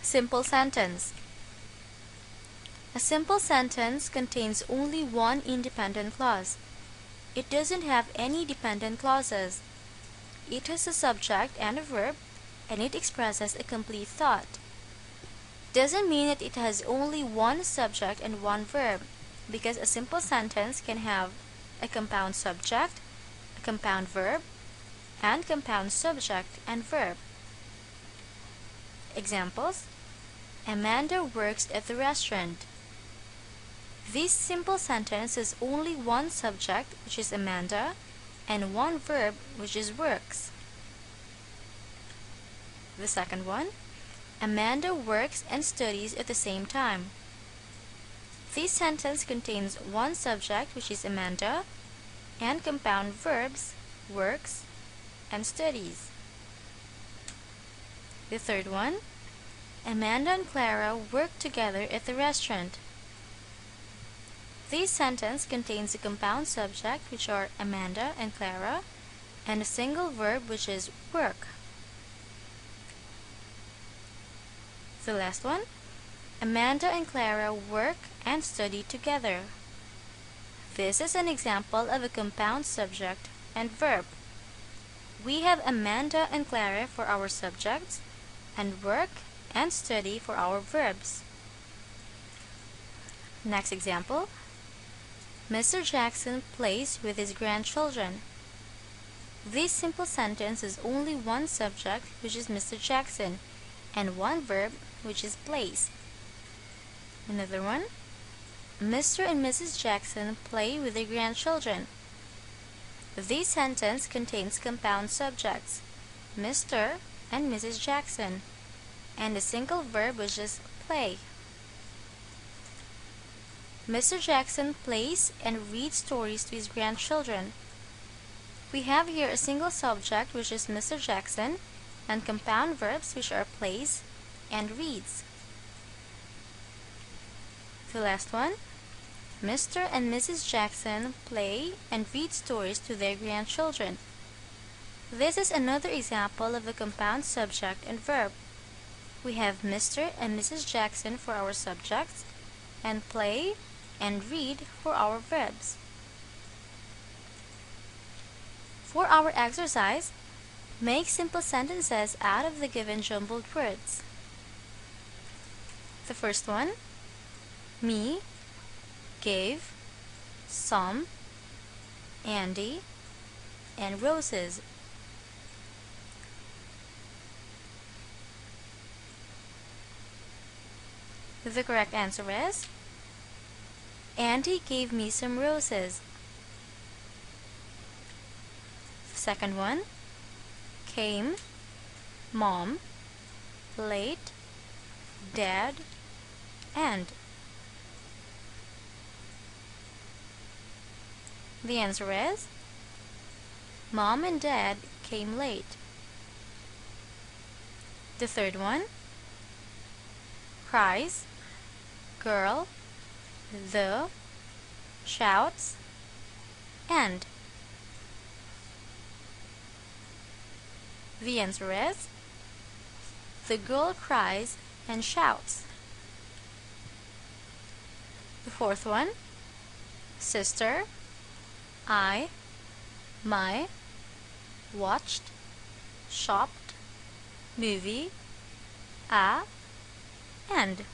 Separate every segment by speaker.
Speaker 1: Simple sentence. A simple sentence contains only one independent clause. It doesn't have any dependent clauses. It has a subject and a verb, and it expresses a complete thought. Doesn't mean that it has only one subject and one verb, because a simple sentence can have a compound subject, a compound verb, and compound subject and verb. Examples: Amanda works at the restaurant. This simple sentence has only one subject, which is Amanda, and one verb, which is works. The second one: Amanda works and studies at the same time. This sentence contains one subject, which is Amanda, and compound verbs, works and studies. The third one: Amanda and Clara work together at the restaurant. This sentence contains a compound subject, which are Amanda and Clara, and a single verb, which is work. The last one: Amanda and Clara work and study together. This is an example of a compound subject and verb. We have Amanda and Clara for our subjects, and work and study for our verbs. Next example: Mr. Jackson plays with his grandchildren. This simple sentence has only one subject, which is Mr. Jackson, and one verb, which is plays. Another one: Mr. and Mrs. Jackson play with their grandchildren. This sentence contains compound subjects, Mr. and Mrs. Jackson, and a single verb, which is play. Mr. Jackson plays and reads stories to his grandchildren. We have here a single subject, which is Mr. Jackson, and compound verbs, which are plays and reads. The last one: Mr. and Mrs. Jackson play and read stories to their grandchildren. This is another example of a compound subject and verb. We have Mr. and Mrs. Jackson for our subjects, and play and read for our verbs. For our exercise, make simple sentences out of the given jumbled words. The first one: me, gave, some, Andy, and roses. The correct answer is Andy gave me some roses. Second one: came, mom, late, dad, and. The answer is Mom and Dad came late. The third one: cries, girl, the, shouts, and. The answer is the girl cries and shouts. The fourth one: sister, I, my, watched, shopped, movie, a, and.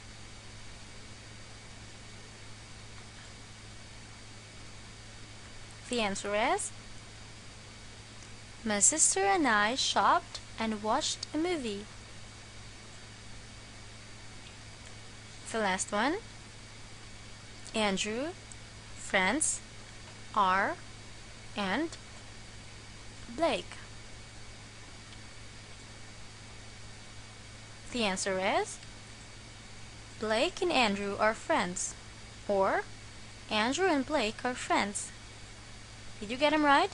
Speaker 1: The answer is my sister and I shopped and watched a movie. The last one: Andrew, friends, are, and Blake. The answer is Blake and Andrew are friends, or Andrew and Blake are friends. Did you get them right?